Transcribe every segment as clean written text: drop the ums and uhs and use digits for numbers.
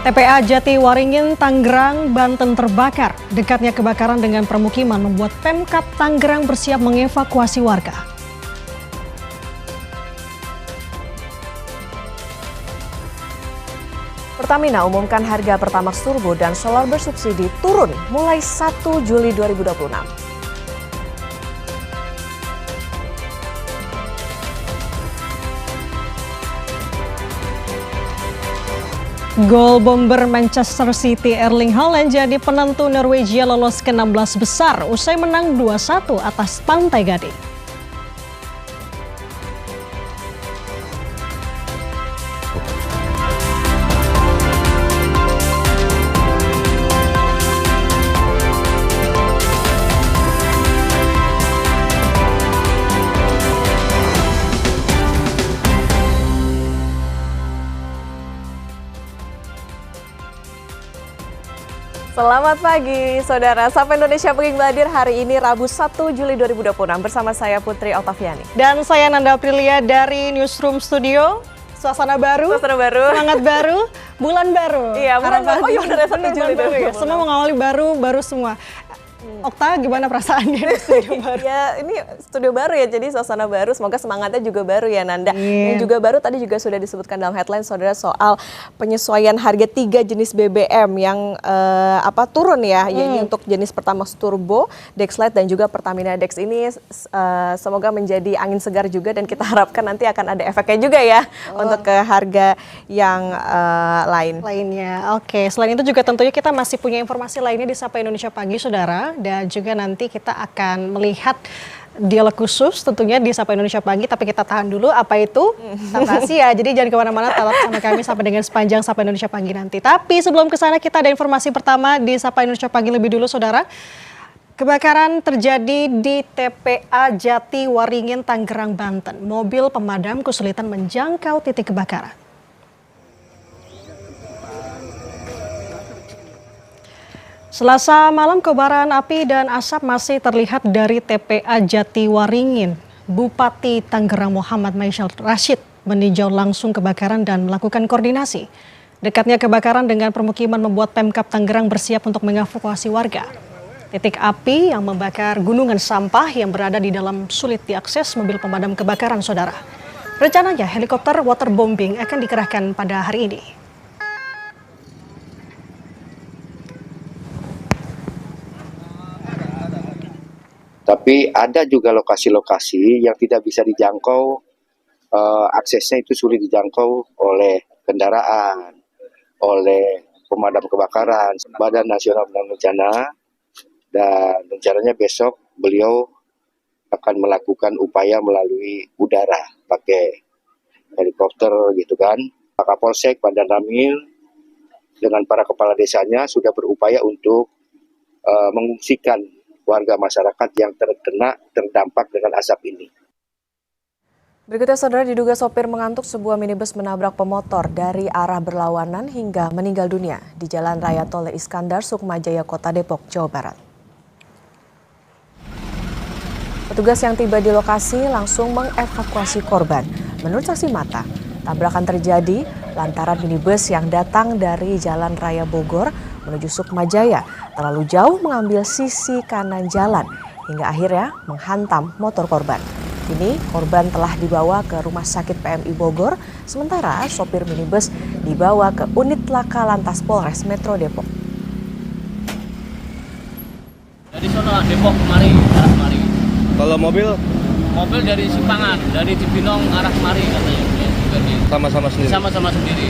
TPA Jatiwaringin, Tangerang, Banten terbakar. Dekatnya kebakaran dengan permukiman membuat Pemkab Tangerang bersiap mengevakuasi warga. Pertamina umumkan harga Pertamax Turbo dan solar bersubsidi turun mulai 1 Juli 2026. Gol bomber Manchester City Erling Haaland jadi penentu Norwegia lolos ke 16 besar usai menang 2-1 atas Pantai Gading. Selamat pagi, Saudara. Sapa Indonesia Pagi hadir hari ini Rabu 1 Juli 2026 bersama saya Putri Oktaviani. Dan saya Nanda Aprilia dari Newsroom Studio. Suasana baru, semangat baru, bulan baru. Iya, bulan baru. Oh iya, benar 1 Juli baru ya. Semua mengawali baru semua. Okta, gimana perasaannya di studio baru? Ya, ini studio baru ya, jadi suasana baru. Semoga semangatnya juga baru ya, Nanda. Yang juga baru tadi juga sudah disebutkan dalam headline, Saudara, soal penyesuaian harga 3 jenis BBM yang turun ya. Yaitu untuk jenis Pertamax Turbo, Dexlite dan juga Pertamina Dex ini semoga menjadi angin segar juga dan kita harapkan nanti akan ada efeknya juga ya untuk ke harga yang lainnya. Oke, selain itu juga tentunya kita masih punya informasi lainnya di Sapa Indonesia Pagi, Saudara. Dan juga nanti kita akan melihat dialog khusus tentunya di Sapa Indonesia Pagi, tapi kita tahan dulu apa itu rahasia. Jadi jangan kemana-mana, tetap sama kami sampai dengan sepanjang Sapa Indonesia Pagi nanti. Tapi sebelum ke sana kita ada informasi pertama di Sapa Indonesia Pagi lebih dulu, Saudara. Kebakaran terjadi di TPA Jatiwaringin, Tangerang, Banten. Mobil pemadam kesulitan menjangkau titik kebakaran. Selasa malam kobaran api dan asap masih terlihat dari TPA Jatiwaringin. Bupati Tangerang Muhammad Maishal Rashid meninjau langsung kebakaran dan melakukan koordinasi. Dekatnya kebakaran dengan permukiman membuat Pemkab Tangerang bersiap untuk mengevakuasi warga. Titik api yang membakar gunungan sampah yang berada di dalam sulit diakses mobil pemadam kebakaran, Saudara. Rencananya helikopter waterbombing akan dikerahkan pada hari ini. Tapi ada juga lokasi-lokasi yang tidak bisa dijangkau, aksesnya itu sulit dijangkau oleh kendaraan, oleh pemadam kebakaran, Badan Nasional Penanggulangan Bencana, dan rencananya besok beliau akan melakukan upaya melalui udara, pakai helikopter gitu kan. Pak Kapolsek Bandar Ramil dengan para kepala desanya sudah berupaya untuk mengungsikan warga masyarakat yang terdampak dengan asap ini. Berikutnya, Saudara, diduga sopir mengantuk sebuah minibus menabrak pemotor dari arah berlawanan hingga meninggal dunia di Jalan Raya Tole Iskandar, Sukmajaya, Kota Depok, Jawa Barat. Petugas yang tiba di lokasi langsung mengevakuasi korban. Menurut saksi mata, tabrakan terjadi lantaran minibus yang datang dari Jalan Raya Bogor menuju Sukmajaya terlalu jauh mengambil sisi kanan jalan hingga akhirnya menghantam motor korban. Kini korban telah dibawa ke Rumah Sakit PMI Bogor, sementara sopir minibus dibawa ke unit Laka Lantas Polres Metro Depok. Dari sono Depok kemari, arah kemari. Kalau mobil? Mobil dari Simpangan, dari Cibinong arah kemari katanya. Sama-sama sendiri? Sama-sama sendiri.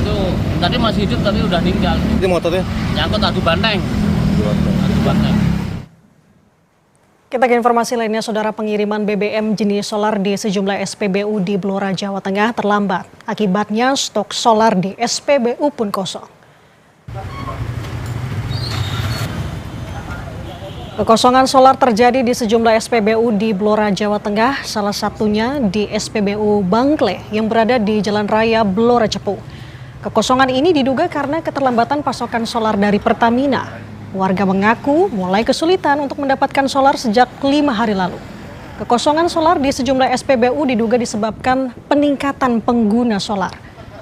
Itu tadi masih hidup tapi udah meninggal. Itu motornya? Nyangkut adu banteng. Adu banteng. Kita ke informasi lainnya, Saudara. Pengiriman BBM jenis solar di sejumlah SPBU di Blora, Jawa Tengah terlambat. Akibatnya stok solar di SPBU pun kosong. Kekosongan solar terjadi di sejumlah SPBU di Blora, Jawa Tengah, salah satunya di SPBU Bangkle yang berada di Jalan Raya Blora Cepu. Kekosongan ini diduga karena keterlambatan pasokan solar dari Pertamina. Warga mengaku mulai kesulitan untuk mendapatkan solar sejak 5 hari lalu. Kekosongan solar di sejumlah SPBU diduga disebabkan peningkatan pengguna solar.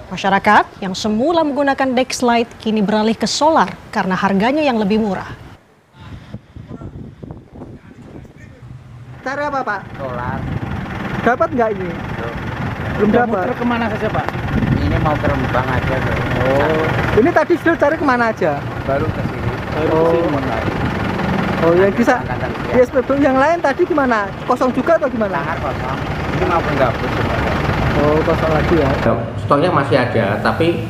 Masyarakat yang semula menggunakan Dexlite kini beralih ke solar karena harganya yang lebih murah. Cari apa, Pak? Solar. Dapat nggak ini? Belum dapat. Muter kemana saja, Pak? Ini mau ke Rembang aja. Ini tadi sudah cari kemana aja? Baru ke sini. Oh, yang bisa di SPBU yang lain tadi gimana? Kosong juga atau gimana? Sangat kosong. Ini mau ke gabut sebenarnya. Oh, kosong lagi ya. Stoknya masih ada, tapi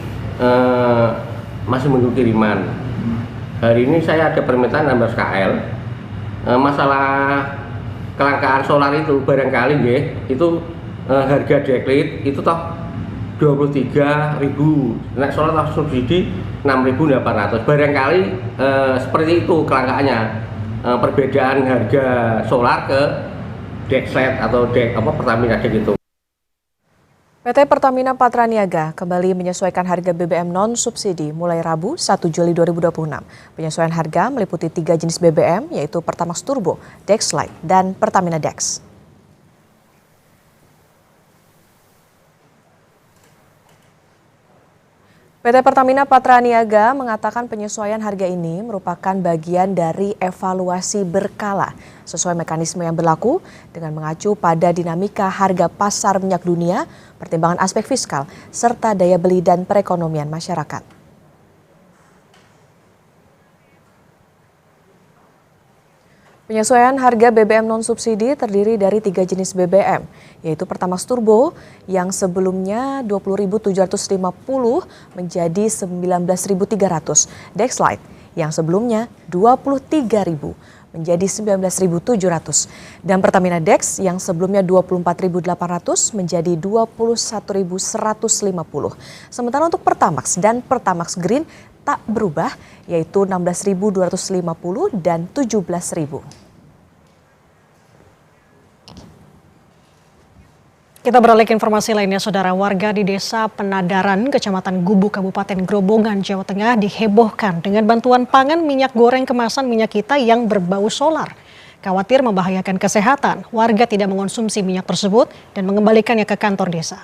masih menunggu kiriman. Hari ini saya ada permintaan 16 KL. Masalah kelangkaan solar itu barangkali nggih, itu harga deklit itu toh 23.000. Nek solar toh subsidi 6.800. Barangkali seperti itu kelangkaannya. Perbedaan harga solar ke Dexlite atau Pertamina gitu. PT Pertamina Patraniaga kembali menyesuaikan harga BBM non-subsidi mulai Rabu 1 Juli 2026. Penyesuaian harga meliputi 3 jenis BBM yaitu Pertamax Turbo, Dexlite, dan Pertamina Dex. PT Pertamina Patraniaga mengatakan penyesuaian harga ini merupakan bagian dari evaluasi berkala sesuai mekanisme yang berlaku dengan mengacu pada dinamika harga pasar minyak dunia, pertimbangan aspek fiskal, serta daya beli dan perekonomian masyarakat. Penyesuaian harga BBM non-subsidi terdiri dari 3 jenis BBM, yaitu Pertamax Turbo yang sebelumnya 20.750 menjadi 19.300, Dexlite yang sebelumnya 23.000 menjadi 19.700, dan Pertamina Dex yang sebelumnya 24.800 menjadi 21.150. Sementara untuk Pertamax dan Pertamax Green tak berubah, yaitu 16.250 dan 17.000. Kita beralih ke informasi lainnya, Saudara. Warga di Desa Penadaran, Kecamatan Gubuk, Kabupaten Grobogan, Jawa Tengah dihebohkan dengan bantuan pangan minyak goreng kemasan minyak kita yang berbau solar. Khawatir membahayakan kesehatan, warga tidak mengonsumsi minyak tersebut dan mengembalikannya ke kantor desa.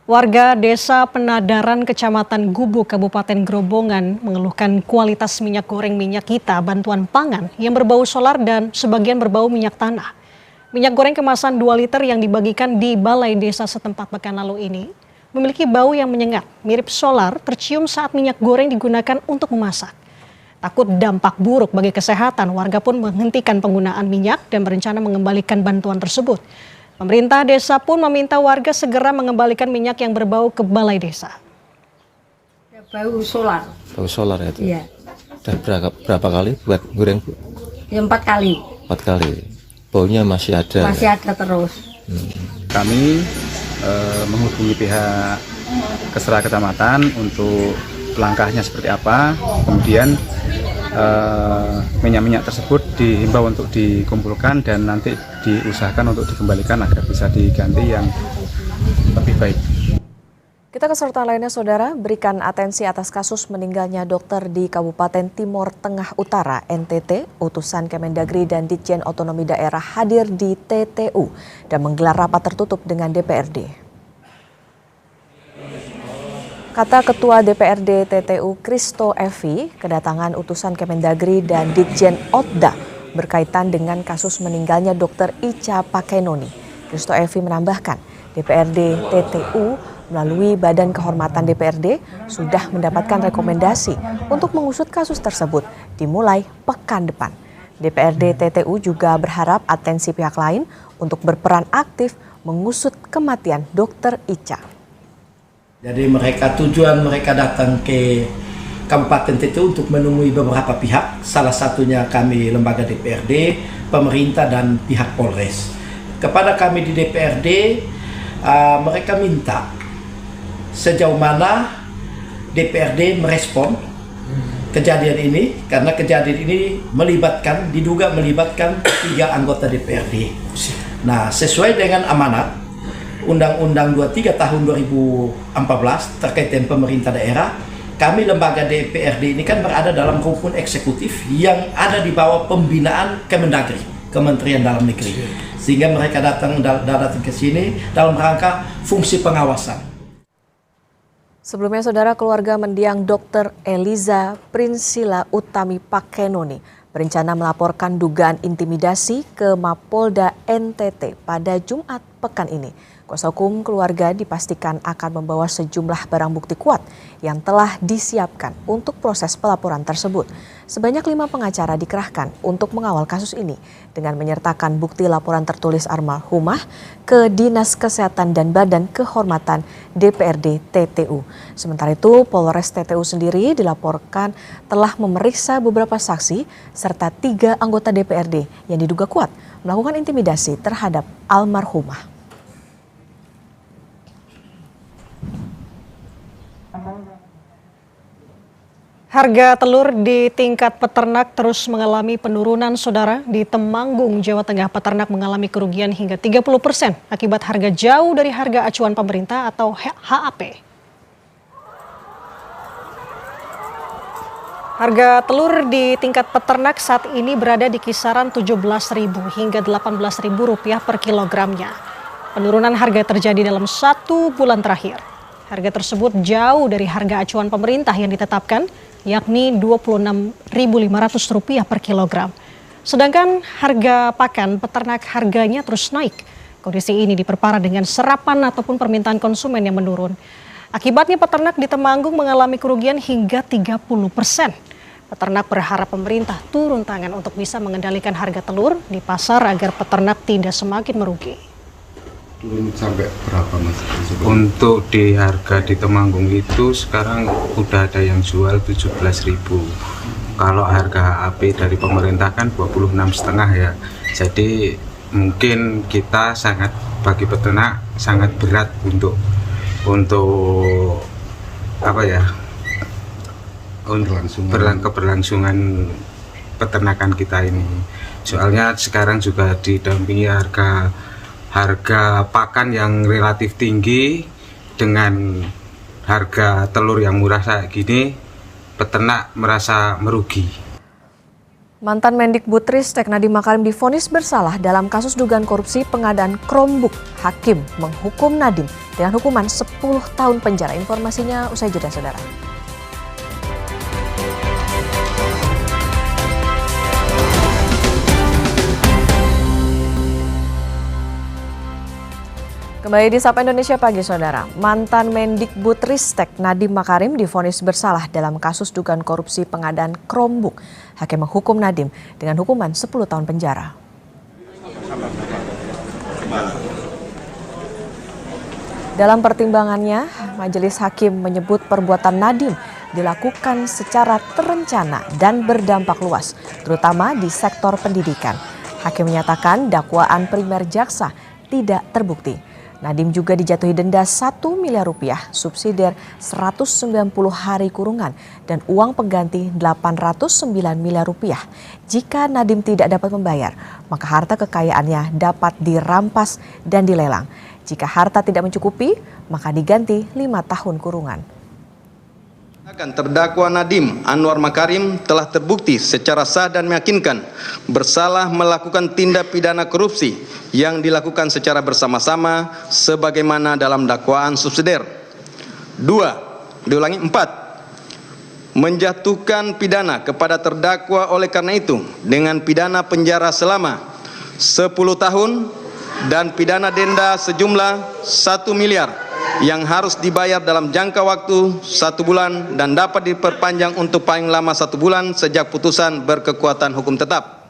Warga Desa Penadaran, Kecamatan Gubuk, Kabupaten Grobogan mengeluhkan kualitas minyak goreng minyak kita bantuan pangan yang berbau solar dan sebagian berbau minyak tanah. Minyak goreng kemasan 2 liter yang dibagikan di balai desa setempat pekan lalu ini memiliki bau yang menyengat, mirip solar tercium saat minyak goreng digunakan untuk memasak. Takut dampak buruk bagi kesehatan, warga pun menghentikan penggunaan minyak dan berencana mengembalikan bantuan tersebut. Pemerintah desa pun meminta warga segera mengembalikan minyak yang berbau ke balai desa. Bau solar. Bau solar ya itu? Iya. Udah berapa kali buat goreng, Bu? Ya 4 kali. 4 kali. Baunya masih ada? Masih ada terus. Kami menghubungi pihak Kesra Kecamatan untuk langkahnya seperti apa. Kemudian minyak-minyak tersebut dihimbau untuk dikumpulkan dan nanti diusahakan untuk dikembalikan agar bisa diganti yang lebih baik. Kita ke serta lainnya, Saudara, berikan atensi atas kasus meninggalnya dokter di Kabupaten Timor Tengah Utara, NTT. Utusan Kemendagri dan Ditjen Otonomi Daerah hadir di TTU dan menggelar rapat tertutup dengan DPRD. Kata Ketua DPRD TTU Kristo Evi, kedatangan utusan Kemendagri dan Ditjen Otda berkaitan dengan kasus meninggalnya Dr. Ica Pakenoni. Kristo Evi menambahkan, DPRD TTU melalui Badan Kehormatan DPRD sudah mendapatkan rekomendasi untuk mengusut kasus tersebut dimulai pekan depan. DPRD TTU juga berharap atensi pihak lain untuk berperan aktif mengusut kematian Dr. Ica. Jadi tujuan mereka datang ke Kabupaten TTU untuk menemui beberapa pihak, salah satunya kami lembaga DPRD, pemerintah dan pihak Polres. Kepada kami di DPRD, mereka minta sejauh mana DPRD merespon kejadian ini, karena kejadian ini diduga melibatkan 3 anggota DPRD. Nah, sesuai dengan amanat Undang-Undang 23 tahun 2014 terkait dengan pemerintah daerah, kami lembaga DPRD ini kan berada dalam rumpun eksekutif yang ada di bawah pembinaan Kemendagri. Kementerian Dalam Negeri. Sehingga mereka datang ke sini dalam rangka fungsi pengawasan. Sebelumnya, saudara, keluarga mendiang Dr. Eliza Prinsila Utami Pakenoni berencana melaporkan dugaan intimidasi ke Mapolda NTT pada Jumat pekan ini. Kuasa hukum keluarga dipastikan akan membawa sejumlah barang bukti kuat yang telah disiapkan untuk proses pelaporan tersebut. Sebanyak 5 pengacara dikerahkan untuk mengawal kasus ini dengan menyertakan bukti laporan tertulis almarhumah ke Dinas Kesehatan dan Badan Kehormatan DPRD TTU. Sementara itu, Polres TTU sendiri dilaporkan telah memeriksa beberapa saksi serta 3 anggota DPRD yang diduga kuat melakukan intimidasi terhadap almarhumah. Harga telur di tingkat peternak terus mengalami penurunan, saudara. Di Temanggung, Jawa Tengah, peternak mengalami kerugian hingga 30% akibat harga jauh dari harga acuan pemerintah atau HAP. Harga telur di tingkat peternak saat ini berada di kisaran Rp17.000 hingga Rp18.000 per kilogramnya. Penurunan harga terjadi dalam 1 bulan terakhir. Harga tersebut jauh dari harga acuan pemerintah yang ditetapkan, yakni Rp26.500 per kilogram. Sedangkan harga pakan peternak harganya terus naik. Kondisi ini diperparah dengan serapan ataupun permintaan konsumen yang menurun. Akibatnya peternak di Temanggung mengalami kerugian hingga 30%. Peternak berharap pemerintah turun tangan untuk bisa mengendalikan harga telur di pasar agar peternak tidak semakin merugi. Turun sampai berapa, Mas? Untuk di harga di Temanggung itu sekarang udah ada yang jual 17.000. Kalau harga HAP dari pemerintah kan 26,5 ya. Jadi mungkin kita bagi peternak sangat berat untuk apa ya? Keberlangsungan peternakan kita ini. Soalnya sekarang juga didampingi harga pakan yang relatif tinggi dengan harga telur yang murah kayak gini, peternak merasa merugi. Mantan Mendikbudristek Nadiem Makarim divonis bersalah dalam kasus dugaan korupsi pengadaan Chromebook. Hakim menghukum Nadiem dengan hukuman 10 tahun penjara. Informasinya usai jeda, saudara. Kembali di Sapa Indonesia Pagi, saudara. Mantan Mendikbudristek Nadiem Makarim divonis bersalah dalam kasus dugaan korupsi pengadaan Chromebook. Hakim menghukum Nadiem dengan hukuman 10 tahun penjara. Dalam pertimbangannya, Majelis Hakim menyebut perbuatan Nadiem dilakukan secara terencana dan berdampak luas, terutama di sektor pendidikan. Hakim menyatakan dakwaan primer jaksa tidak terbukti. Nadiem juga dijatuhi denda Rp1 miliar, subsidiar 190 hari kurungan, dan uang pengganti Rp809 miliar. Jika Nadiem tidak dapat membayar, maka harta kekayaannya dapat dirampas dan dilelang. Jika harta tidak mencukupi, maka diganti 5 tahun kurungan. Terdakwa Nadiem Anwar Makarim telah terbukti secara sah dan meyakinkan bersalah melakukan tindak pidana korupsi yang dilakukan secara bersama-sama sebagaimana dalam dakwaan subsidiar. 4. Menjatuhkan pidana kepada terdakwa oleh karena itu dengan pidana penjara selama 10 tahun dan pidana denda sejumlah 1 miliar yang harus dibayar dalam jangka waktu 1 bulan dan dapat diperpanjang untuk paling lama 1 bulan sejak putusan berkekuatan hukum tetap.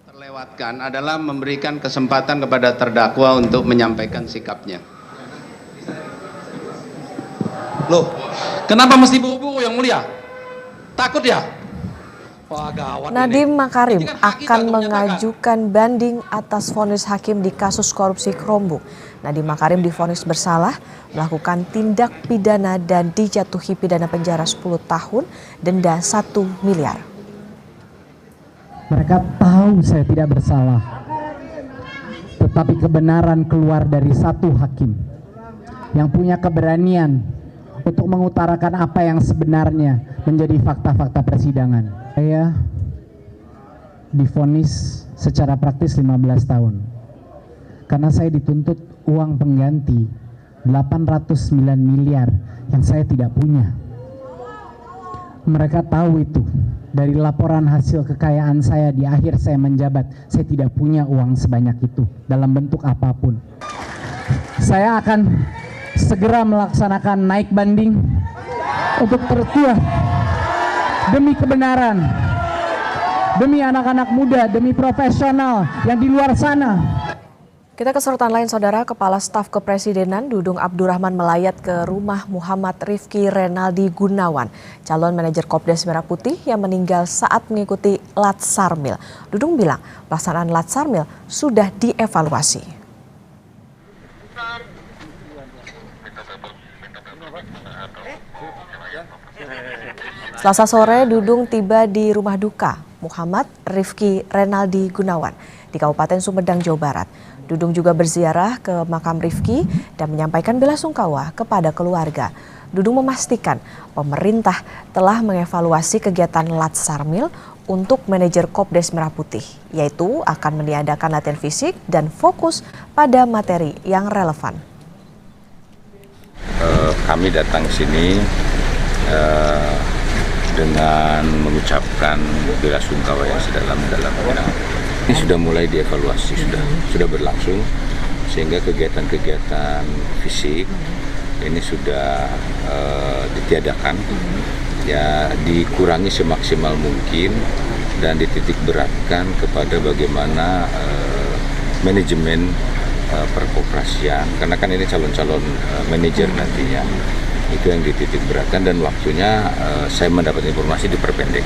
Terlewatkan adalah memberikan kesempatan kepada terdakwa untuk menyampaikan sikapnya. Loh, kenapa mesti buru-buru yang mulia? Takut ya? Wah, gawat. Nadiem Makarim akan mengajukan banding atas vonis hakim di kasus korupsi Chromebook. Nadiem Makarim divonis bersalah melakukan tindak pidana dan dijatuhi pidana penjara 10 tahun, denda 1 miliar. Mereka tahu saya tidak bersalah, tetapi kebenaran keluar dari satu hakim yang punya keberanian untuk mengutarakan apa yang sebenarnya menjadi fakta-fakta persidangan. Saya divonis secara praktis 15 tahun. Karena saya dituntut uang pengganti 809 miliar yang saya tidak punya. Mereka tahu itu. Dari laporan hasil kekayaan saya di akhir saya menjabat, saya tidak punya uang sebanyak itu dalam bentuk apapun. Saya akan segera melaksanakan naik banding untuk tertua demi kebenaran, demi anak-anak muda, demi profesional yang di luar sana. Kita ke sorotan lain, Saudara. Kepala Staf Kepresidenan Dudung Abdurrahman melayat ke rumah Muhammad Rifki Renaldi Gunawan, calon manajer Kopdes Merah Putih yang meninggal saat mengikuti Latsarmil. Dudung bilang pelaksanaan Latsarmil sudah dievaluasi. Selasa sore, Dudung tiba di rumah duka Muhammad Rifki Renaldi Gunawan di Kabupaten Sumedang, Jawa Barat. Dudung juga berziarah ke makam Rifki dan menyampaikan belasungkawa kepada keluarga. Dudung memastikan pemerintah telah mengevaluasi kegiatan Latsarmil untuk manajer Kopdes Merah Putih, yaitu akan meniadakan latihan fisik dan fokus pada materi yang relevan. Kami datang ke sini dengan mengucapkan belasungkawa yang sedalam-dalamnya. Ini sudah mulai dievaluasi, sudah berlangsung, sehingga kegiatan-kegiatan fisik ini sudah ditiadakan, ya dikurangi semaksimal mungkin dan dititik beratkan kepada bagaimana manajemen perkoperasian, karena kan ini calon-calon manajer nantinya, itu yang dititik beratkan dan waktunya saya mendapat informasi diperpendek.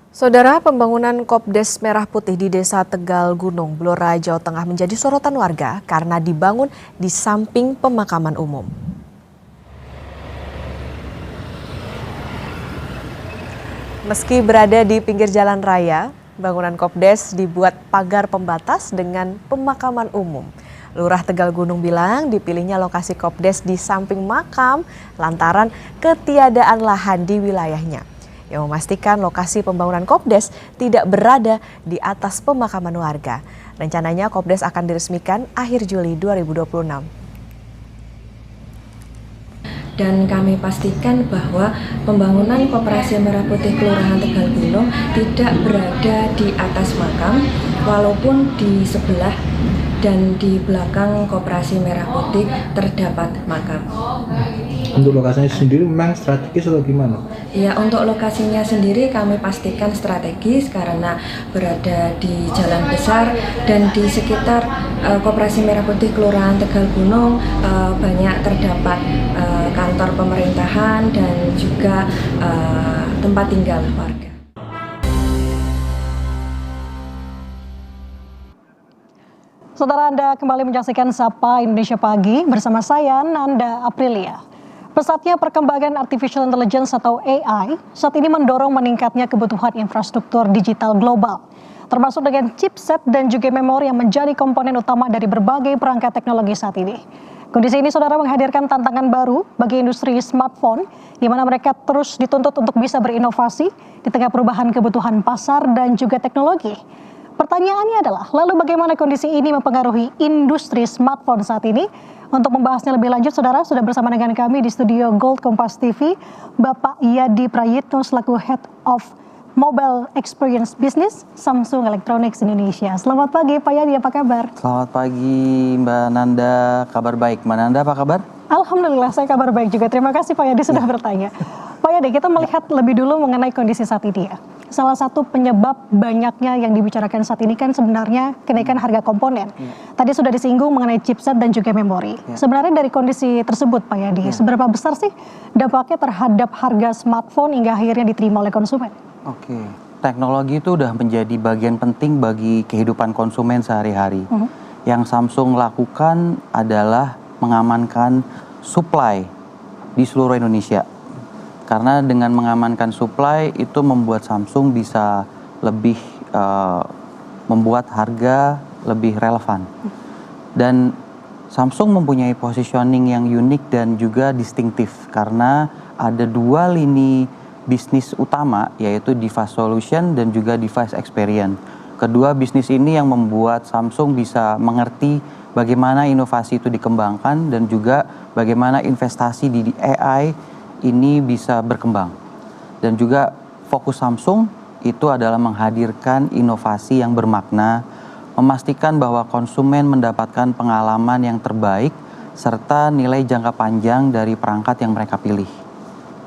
Saudara, pembangunan Kopdes Merah Putih di Desa Tegal Gunung, Blora, Jawa Tengah menjadi sorotan warga karena dibangun di samping pemakaman umum. Meski berada di pinggir jalan raya, bangunan Kopdes dibuat pagar pembatas dengan pemakaman umum. Lurah Tegal Gunung bilang dipilihnya lokasi Kopdes di samping makam lantaran ketiadaan lahan di wilayahnya, yang memastikan lokasi pembangunan Kopdes tidak berada di atas pemakaman warga. Rencananya Kopdes akan diresmikan akhir Juli 2026. Dan kami pastikan bahwa pembangunan Koperasi Merah Putih Kelurahan Tegal Gunung tidak berada di atas makam, walaupun di sebelah dan di belakang Koperasi Merah Putih terdapat makam. Untuk lokasinya sendiri memang strategis atau gimana? Ya, untuk lokasinya sendiri kami pastikan strategis karena berada di jalan besar dan di sekitar Koperasi Merah Putih Kelurahan Tegal Gunung banyak terdapat kantor pemerintahan dan juga tempat tinggal warga. Saudara, Anda kembali menyaksikan Sapa Indonesia Pagi bersama saya, Nanda Aprilia. Pesatnya perkembangan Artificial Intelligence atau AI saat ini mendorong meningkatnya kebutuhan infrastruktur digital global, termasuk dengan chipset dan juga memori yang menjadi komponen utama dari berbagai perangkat teknologi saat ini. Kondisi ini, saudara, menghadirkan tantangan baru bagi industri smartphone, di mana mereka terus dituntut untuk bisa berinovasi di tengah perubahan kebutuhan pasar dan juga teknologi. Pertanyaannya adalah, lalu bagaimana kondisi ini mempengaruhi industri smartphone saat ini? Untuk membahasnya lebih lanjut, saudara, sudah bersama dengan kami di studio Gold Kompas TV, Bapak Yadi Prayitno selaku Head of Mobile Experience Business Samsung Electronics Indonesia. Selamat pagi, Pak Yadi, apa kabar? Selamat pagi, Mbak Nanda. Kabar baik. Mbak Nanda, apa kabar? Alhamdulillah, saya kabar baik juga. Terima kasih Pak Yadi sudah bertanya. Pak Yadi, kita melihat lebih dulu mengenai kondisi saat ini ya. Salah satu penyebab banyaknya yang dibicarakan saat ini kan sebenarnya kenaikan harga komponen. Tadi sudah disinggung mengenai chipset dan juga memori. Sebenarnya dari kondisi tersebut Pak Yadi, seberapa besar sih dampaknya terhadap harga smartphone hingga akhirnya diterima oleh konsumen? Oke, teknologi itu udah menjadi bagian penting bagi kehidupan konsumen sehari-hari. Yang Samsung lakukan adalah mengamankan supply di seluruh Indonesia. Karena dengan mengamankan supply itu membuat Samsung bisa lebih membuat harga lebih relevan. Dan Samsung mempunyai positioning yang unik dan juga distintif karena ada dua lini bisnis utama, yaitu device solution dan juga device experience. Kedua, bisnis ini yang membuat Samsung bisa mengerti bagaimana inovasi itu dikembangkan dan juga bagaimana investasi di AI ini bisa berkembang. Dan juga fokus Samsung itu adalah menghadirkan inovasi yang bermakna, memastikan bahwa konsumen mendapatkan pengalaman yang terbaik serta nilai jangka panjang dari perangkat yang mereka pilih.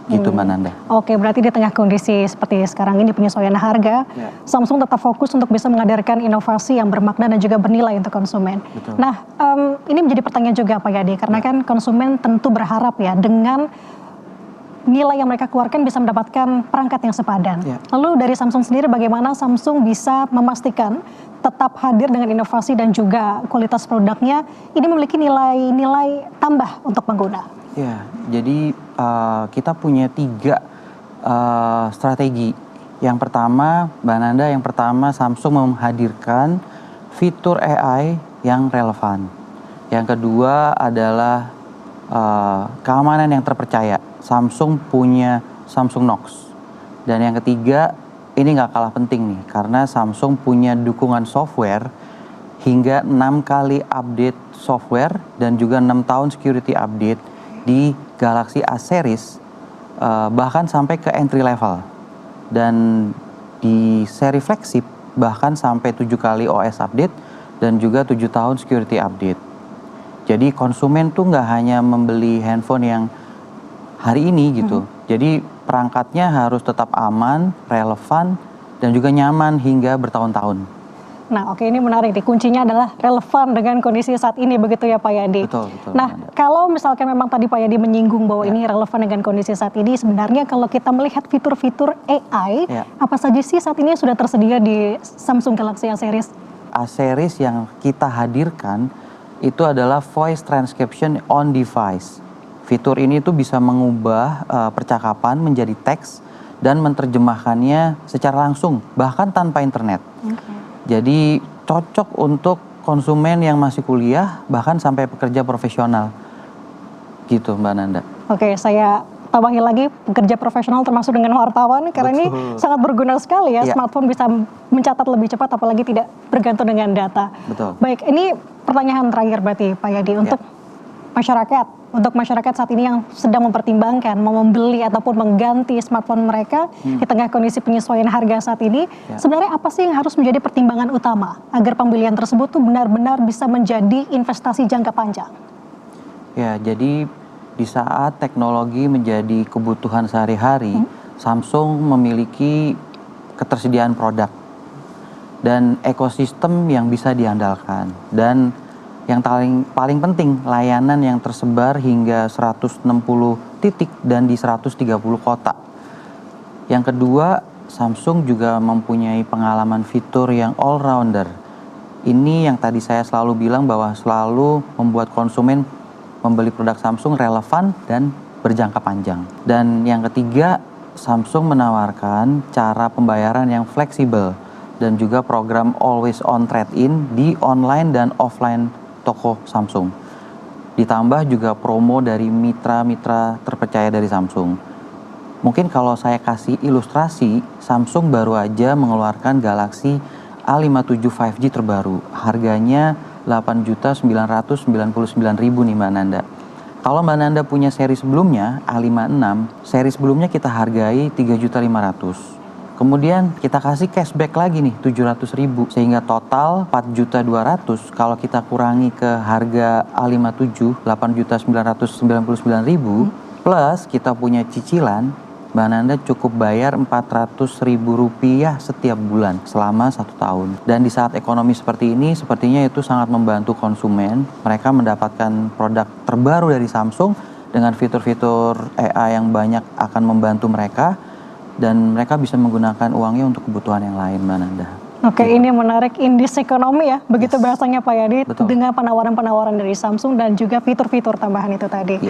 Gitu Mbak Nanda. Oke, berarti di tengah kondisi seperti sekarang ini penyesuaian harga, Samsung tetap fokus untuk bisa menghadirkan inovasi yang bermakna dan juga bernilai untuk konsumen. Betul. Nah, ini menjadi pertanyaan juga Pak Yadi, karena kan konsumen tentu berharap ya dengan nilai yang mereka keluarkan bisa mendapatkan perangkat yang sepadan. Lalu dari Samsung sendiri bagaimana Samsung bisa memastikan tetap hadir dengan inovasi dan juga kualitas produknya ini memiliki nilai-nilai tambah untuk pengguna? Ya, jadi kita punya 3 strategi. Yang pertama, Mbak Nanda, Samsung menghadirkan fitur AI yang relevan. Yang kedua adalah keamanan yang terpercaya. Samsung punya Samsung Knox. Dan yang ketiga, ini nggak kalah penting nih, karena Samsung punya dukungan software hingga 6 kali update software dan juga 6 tahun security update di Galaxy A series, bahkan sampai ke entry level, dan di seri flagship bahkan sampai 7 kali OS update dan juga 7 tahun security update. Jadi konsumen tuh nggak hanya membeli handphone yang hari ini gitu, jadi perangkatnya harus tetap aman, relevan, dan juga nyaman hingga bertahun-tahun. Nah, oke, ini menarik. Kuncinya adalah relevan dengan kondisi saat ini, begitu ya Pak Yadi? Betul. Nah, kalau misalkan memang tadi Pak Yadi menyinggung bahwa ini relevan dengan kondisi saat ini, sebenarnya kalau kita melihat fitur-fitur AI, apa saja sih saat ini sudah tersedia di Samsung Galaxy A series? A series yang kita hadirkan itu adalah voice transcription on device. Fitur ini tuh bisa mengubah percakapan menjadi teks dan menerjemahkannya secara langsung, bahkan tanpa internet. Jadi cocok untuk konsumen yang masih kuliah, bahkan sampai pekerja profesional. Gitu Mbak Nanda. Oke, saya tambahin lagi pekerja profesional termasuk dengan wartawan, karena ini sangat berguna sekali ya. Smartphone bisa mencatat lebih cepat, apalagi tidak bergantung dengan data. Betul. Baik, ini pertanyaan terakhir berarti Pak Yadi untuk masyarakat saat ini yang sedang mempertimbangkan mau membeli ataupun mengganti smartphone mereka di tengah kondisi penyesuaian harga saat ini, sebenarnya apa sih yang harus menjadi pertimbangan utama agar pembelian tersebut tuh benar-benar bisa menjadi investasi jangka panjang? Ya, jadi di saat teknologi menjadi kebutuhan sehari-hari, Samsung memiliki ketersediaan produk dan ekosistem yang bisa diandalkan, dan yang paling penting, layanan yang tersebar hingga 160 titik dan di 130 kota. Yang kedua, Samsung juga mempunyai pengalaman fitur yang all-rounder. Ini yang tadi saya selalu bilang bahwa selalu membuat konsumen membeli produk Samsung relevan dan berjangka panjang. Dan yang ketiga, Samsung menawarkan cara pembayaran yang fleksibel dan juga program always on trade-in di online dan offline toko Samsung. Ditambah juga promo dari mitra-mitra terpercaya dari Samsung. Mungkin kalau saya kasih ilustrasi, Samsung baru aja mengeluarkan Galaxy A57 5G terbaru. Harganya 8.999.000 nih Mbak Nanda. Kalau Mbak Nanda punya seri sebelumnya, A56, seri sebelumnya kita hargai 3.500.000. Kemudian kita kasih cashback lagi nih 700.000, sehingga total 4.200.000. Kalau kita kurangi ke harga A57 8.999.000 plus kita punya cicilan, Mbak Nanda cukup bayar Rp400.000 setiap bulan selama 1 tahun. Dan di saat ekonomi seperti ini, sepertinya itu sangat membantu konsumen. Mereka mendapatkan produk terbaru dari Samsung dengan fitur-fitur AI yang banyak akan membantu mereka, dan mereka bisa menggunakan uangnya untuk kebutuhan yang lain, Mbak Nanda. Oke, ini menarik, indeks ekonomi ya, begitu bahasanya Pak Yadi, dengan penawaran-penawaran dari Samsung dan juga fitur-fitur tambahan itu tadi.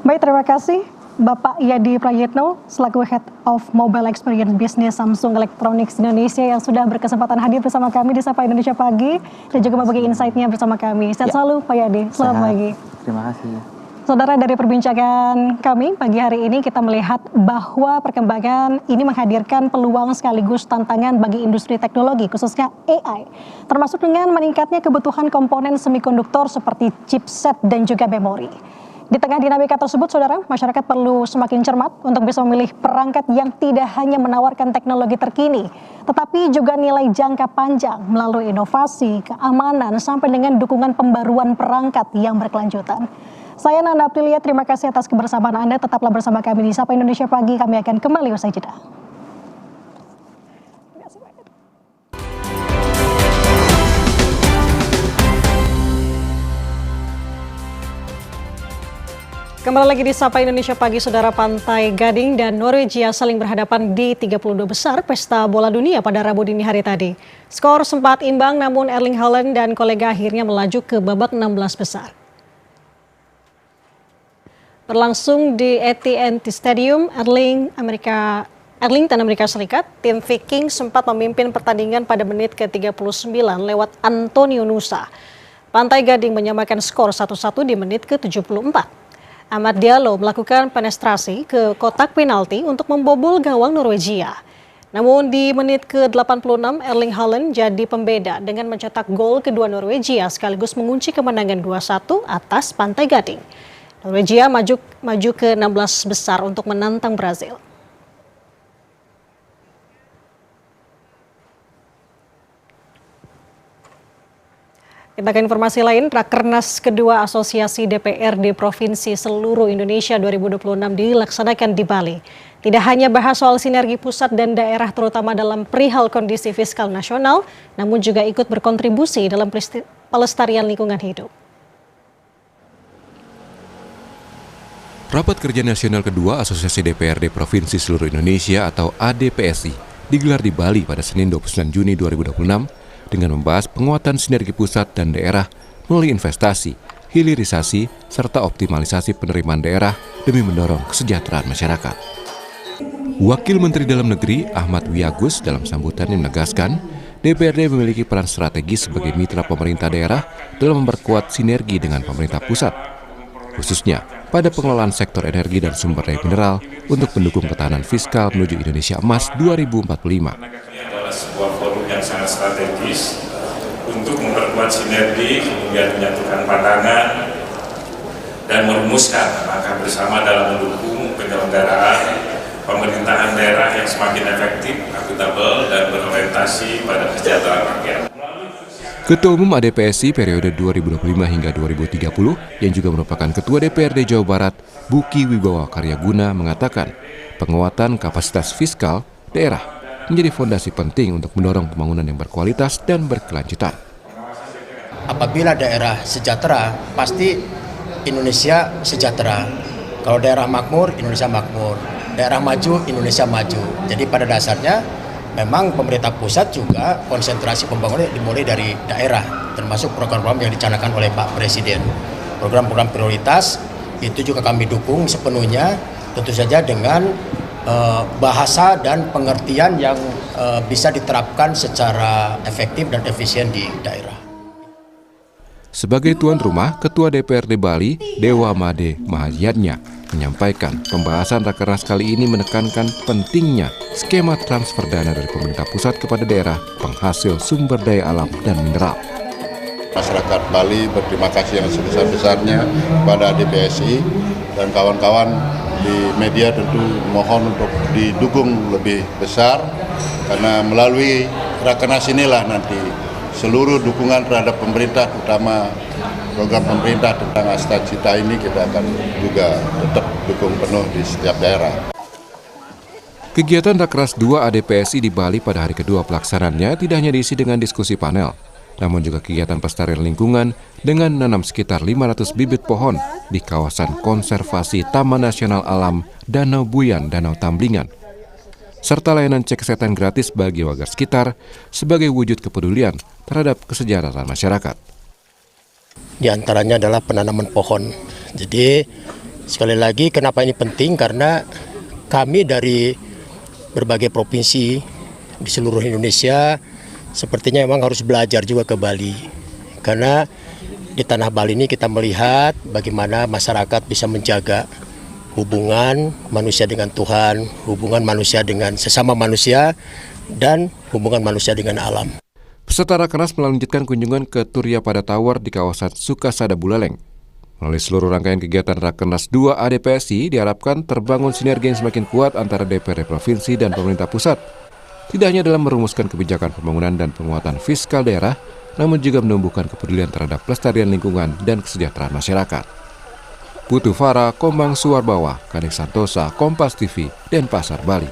Baik, terima kasih Bapak Yadi Prayitno, selaku Head of Mobile Experience Business Samsung Electronics Indonesia yang sudah berkesempatan hadir bersama kami di Sapa Indonesia Pagi, dan juga berbagi insight-nya bersama kami. Sehat selalu Pak Yadi, selamat pagi. Terima kasih. Saudara, dari perbincangan kami pagi hari ini kita melihat bahwa perkembangan ini menghadirkan peluang sekaligus tantangan bagi industri teknologi khususnya AI. Termasuk dengan meningkatnya kebutuhan komponen semikonduktor seperti chipset dan juga memori. Di tengah dinamika tersebut, saudara, masyarakat perlu semakin cermat untuk bisa memilih perangkat yang tidak hanya menawarkan teknologi terkini, tetapi juga nilai jangka panjang melalui inovasi, keamanan, sampai dengan dukungan pembaruan perangkat yang berkelanjutan. Saya Nanda Aprilia, terima kasih atas kebersamaan Anda. Tetaplah bersama kami di Sapa Indonesia Pagi. Kami akan kembali usai jeda. Kembali lagi di Sapa Indonesia Pagi, saudara. Pantai Gading dan Norwegia saling berhadapan di 32 besar Pesta Bola Dunia pada Rabu dini hari tadi. Skor sempat imbang, namun Erling Haaland dan kolega akhirnya melaju ke babak 16 besar. Berlangsung di AT&T Stadium, Arlington, Amerika Serikat, tim Viking sempat memimpin pertandingan pada menit ke-39 lewat Antonio Nusa. Pantai Gading menyamakan skor 1-1 di menit ke-74. Amad Diallo melakukan penetrasi ke kotak penalti untuk membobol gawang Norwegia. Namun di menit ke-86 Erling Haaland jadi pembeda dengan mencetak gol kedua Norwegia sekaligus mengunci kemenangan 2-1 atas Pantai Gading. Norwegia maju ke 16 besar untuk menantang Brazil. Kita ke informasi lain, Rakernas kedua Asosiasi DPRD Provinsi seluruh Indonesia 2026 dilaksanakan di Bali. Tidak hanya bahas soal sinergi pusat dan daerah terutama dalam perihal kondisi fiskal nasional, namun juga ikut berkontribusi dalam pelestarian lingkungan hidup. Rapat Kerja Nasional kedua Asosiasi DPRD Provinsi seluruh Indonesia atau ADPSI digelar di Bali pada Senin 29 Juni 2026 dengan membahas penguatan sinergi pusat dan daerah melalui investasi, hilirisasi, serta optimalisasi penerimaan daerah demi mendorong kesejahteraan masyarakat. Wakil Menteri Dalam Negeri Ahmad Wiyagus dalam sambutannya menegaskan DPRD memiliki peran strategis sebagai mitra pemerintah daerah dalam memperkuat sinergi dengan pemerintah pusat, khususnya pada pengelolaan sektor energi dan sumber daya mineral untuk mendukung ketahanan fiskal menuju Indonesia Emas 2045. Ini adalah sebuah forum yang sangat strategis untuk memperkuat sinergi, kemudian menyatukan pandangan dan merumuskan langkah bersama dalam mendukung penyelenggaraan pemerintahan daerah yang semakin efektif, akuntabel, dan berorientasi pada kesejahteraan rakyat. Ketua Umum ADPSI periode 2025 hingga 2030 yang juga merupakan Ketua DPRD Jawa Barat, Buki Wibawa Karyaguna mengatakan penguatan kapasitas fiskal daerah menjadi fondasi penting untuk mendorong pembangunan yang berkualitas dan berkelanjutan. Apabila daerah sejahtera, pasti Indonesia sejahtera. Kalau daerah makmur, Indonesia makmur. Daerah maju, Indonesia maju. Jadi pada dasarnya memang pemerintah pusat juga konsentrasi pembangunan dimulai dari daerah, termasuk program-program yang dicanangkan oleh Pak Presiden. Program-program prioritas itu juga kami dukung sepenuhnya, tentu saja dengan bahasa dan pengertian yang bisa diterapkan secara efektif dan efisien di daerah. Sebagai tuan rumah, Ketua DPRD Bali, Dewa Made Mahayatnya, menyampaikan pembahasan Rakernas kali ini menekankan pentingnya skema transfer dana dari pemerintah pusat kepada daerah penghasil sumber daya alam dan mineral. Masyarakat Bali berterima kasih yang sebesar-besarnya kepada DPSI dan kawan-kawan di media tentu mohon untuk didukung lebih besar karena melalui Rakernas inilah nanti seluruh dukungan terhadap pemerintah, terutama program pemerintah tentang Asta Cita ini kita akan juga tetap dukung penuh di setiap daerah. Kegiatan Rakernas 2 ADPSI di Bali pada hari kedua pelaksanaannya tidak hanya diisi dengan diskusi panel, namun juga kegiatan pelestarian lingkungan dengan menanam sekitar 500 bibit pohon di kawasan konservasi Taman Nasional Alam Danau Buyan, Danau Tamblingan, serta layanan cek kesehatan gratis bagi warga sekitar sebagai wujud kepedulian terhadap kesejahteraan masyarakat. Di antaranya adalah penanaman pohon. Jadi sekali lagi kenapa ini penting, karena kami dari berbagai provinsi di seluruh Indonesia sepertinya memang harus belajar juga ke Bali. Karena di tanah Bali ini kita melihat bagaimana masyarakat bisa menjaga hubungan manusia dengan Tuhan, hubungan manusia dengan sesama manusia, dan hubungan manusia dengan alam. Peserta Rakernas melanjutkan kunjungan ke Turya Pada Tower di kawasan Sukasada Buleleng. Melalui seluruh rangkaian kegiatan Rakernas 2 ADPSI diharapkan terbangun sinergi yang semakin kuat antara DPRD Provinsi dan pemerintah pusat. Tidak hanya dalam merumuskan kebijakan pembangunan dan penguatan fiskal daerah, namun juga menumbuhkan kepedulian terhadap pelestarian lingkungan dan kesejahteraan masyarakat. Putu Farah, Kombang Suwarbawa, Kadek Santosa, Kompas TV, Denpasar, Bali.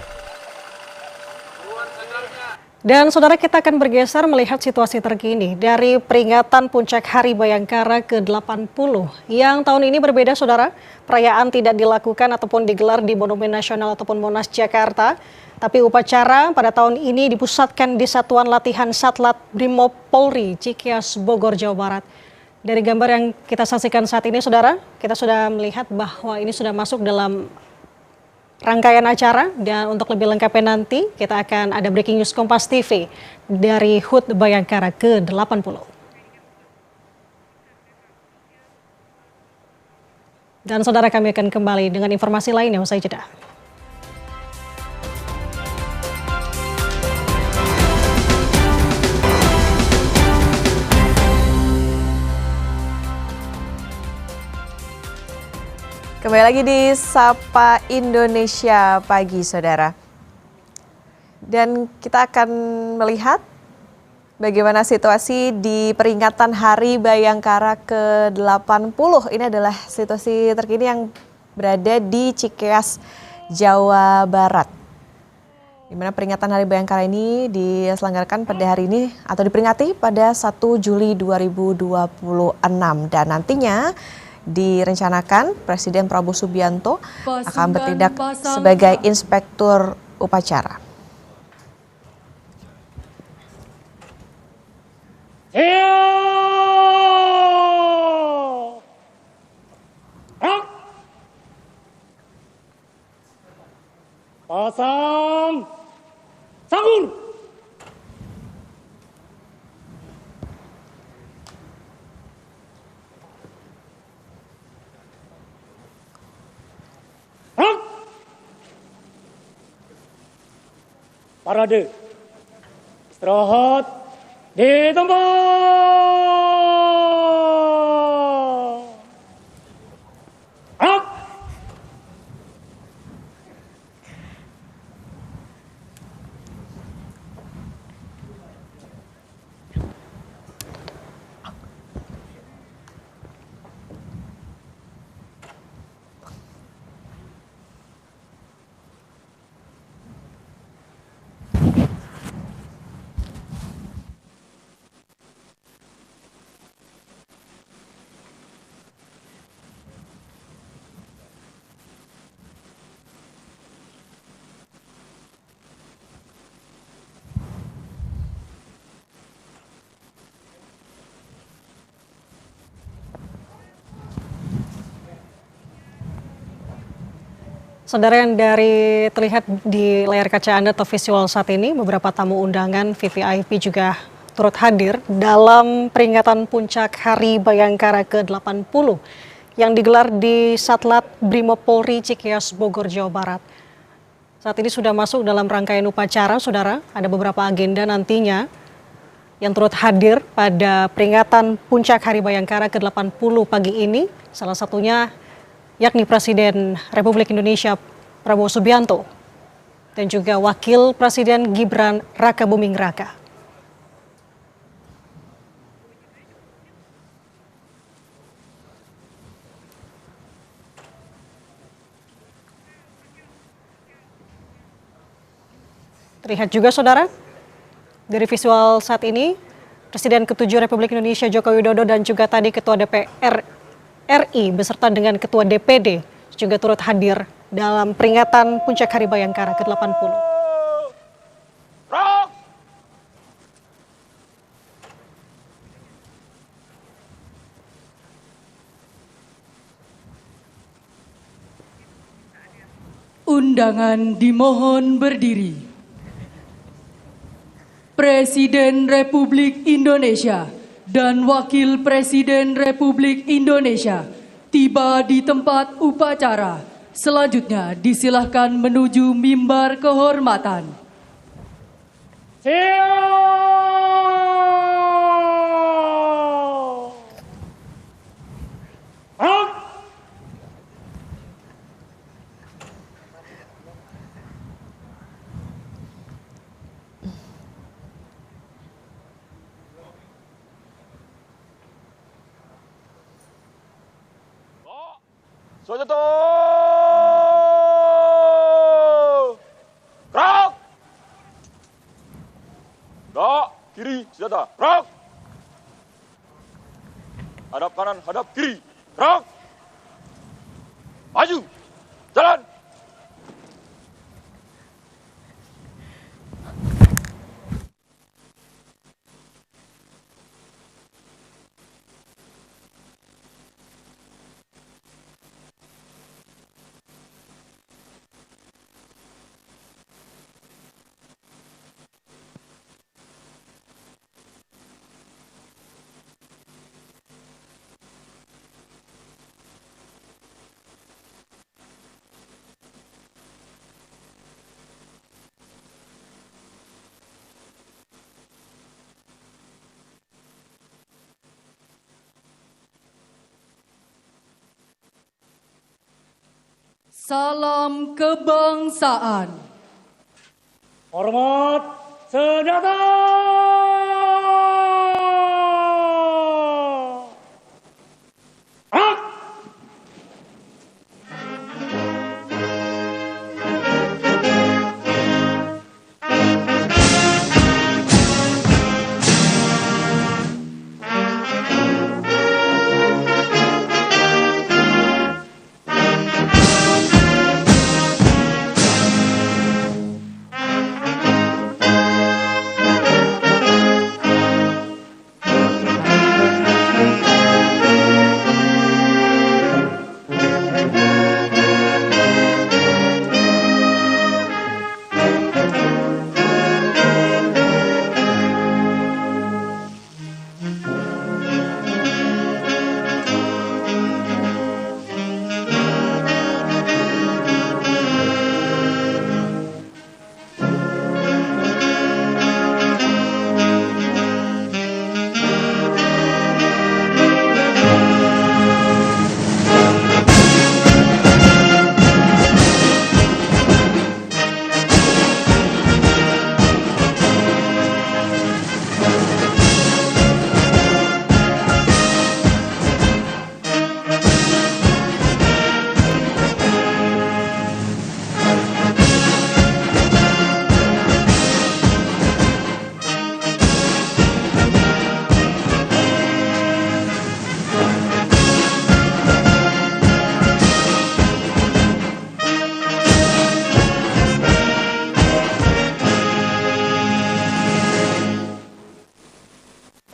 Dan saudara, kita akan bergeser melihat situasi terkini dari peringatan Puncak Hari Bayangkara ke-80 yang tahun ini berbeda, saudara. Perayaan tidak dilakukan ataupun digelar di Monumen Nasional ataupun Monas Jakarta, tapi upacara pada tahun ini dipusatkan di Satuan Latihan Satlat Brimob Polri, Cikias, Bogor, Jawa Barat. Dari gambar yang kita saksikan saat ini, saudara, kita sudah melihat bahwa ini sudah masuk dalam rangkaian acara, dan untuk lebih lengkapnya nanti kita akan ada breaking news Kompas TV dari HUT Bayangkara ke-80. Dan saudara, kami akan kembali dengan informasi lainnya usai jeda. Kembali lagi di Sapa Indonesia Pagi, saudara. Dan kita akan melihat bagaimana situasi di peringatan Hari Bayangkara ke-80. Ini adalah situasi terkini yang berada di Cikeas, Jawa Barat. Di mana peringatan Hari Bayangkara ini diselenggarakan pada hari ini atau diperingati pada 1 Juli 2026. Dan nantinya direncanakan Presiden Prabowo Subianto akan bertindak sebagai inspektur upacara. Pasang sahur. Parade. Istirahat di tempat. Saudara, yang terlihat di layar kaca Anda atau visual saat ini, beberapa tamu undangan VVIP juga turut hadir dalam peringatan Puncak Hari Bayangkara ke-80 yang digelar di Satlat Brimob Polri, Cikias, Bogor, Jawa Barat. Saat ini sudah masuk dalam rangkaian upacara, saudara. Ada beberapa agenda nantinya yang turut hadir pada peringatan Puncak Hari Bayangkara ke-80 pagi ini. Salah satunya yakni Presiden Republik Indonesia Prabowo Subianto dan juga Wakil Presiden Gibran Rakabuming Raka. Terlihat juga, saudara, dari visual saat ini, Presiden ke-7 Republik Indonesia Joko Widodo dan juga tadi Ketua DPR RI beserta dengan Ketua DPD juga turut hadir dalam peringatan Puncak Hari Bayangkara ke-80. Undangan dimohon berdiri. Presiden Republik Indonesia dan Wakil Presiden Republik Indonesia tiba di tempat upacara. Selanjutnya disilahkan menuju mimbar kehormatan. Sojoto! Gerak! Gerak! Kiri, senjata. Gerak! Hadap kanan, hadap kiri. Gerak! Maju! Jalan! Salam kebangsaan. Hormat senjata.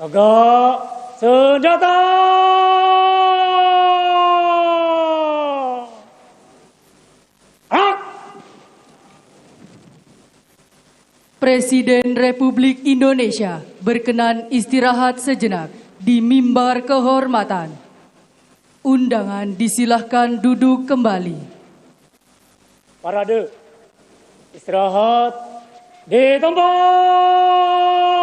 Tegak senjata. Presiden Republik Indonesia berkenan istirahat sejenak di mimbar kehormatan. Undangan disilahkan duduk kembali. Parade istirahat di tempat.